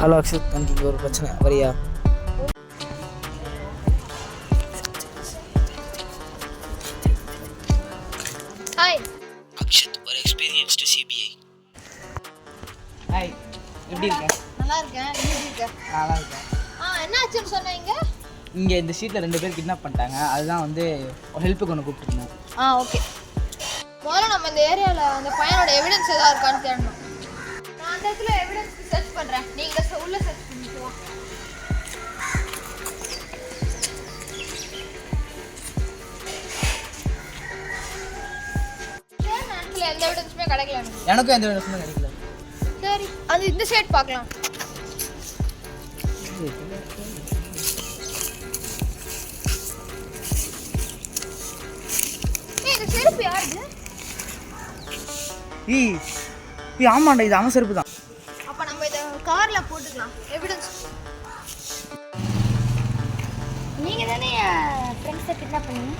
Hello Akshat, எனக்கு இங்கே ஒரு பிரச்சனை, வரியா? ஹாய் அக்ஷத், ஒரு எக்ஸ்பீரியன்ஸ்டு சிபிஐ. ஹாய், எப்படி இருக்க? நல்லா இருக்கேன். நீ எப்படி இருக்க? நல்லா இருக்கேன். என்ன ஆச்சுன்னு சொன்னீங்க? இங்கே இந்த ஸ்ட்ரீட்டில் 2 பேர் கிட்னாப் பண்ணிட்டாங்க. அதுதான் வந்து ஹெல்ப்புக்கு ஒன்று கூப்பிட்டுருந்தேன். ஓகே. முதல்ல நம்ம இந்த ஏரியாவில் அந்த பையனோட எவிடன்ஸ் எதாவது இருக்கான்னு தேடணும். நான் அந்த இடத்துல எவிடன்ஸ் சர்ச் பண்ணுறேன். நீங்கள் உள்ள சர்ச் பண்ணிக்கலாம். எந்த எவிடன்ஸுமே கிடைக்கல. எனக்கும் எந்த எவிடன்ஸுமே கிடைக்கல. சரி, அது இந்த சைட் பார்க்கலாம். இந்த செருப்பு யாருது? ஆமாண்டா, இது அவன் செருப்பு தான். அப்போ நம்ம இதை காரில் போட்டுக்கலாம். எவிடன்ஸ். நீங்கள் தானே ஃப்ரெண்ட்ஸை கிட்னாப் பண்ணீங்க?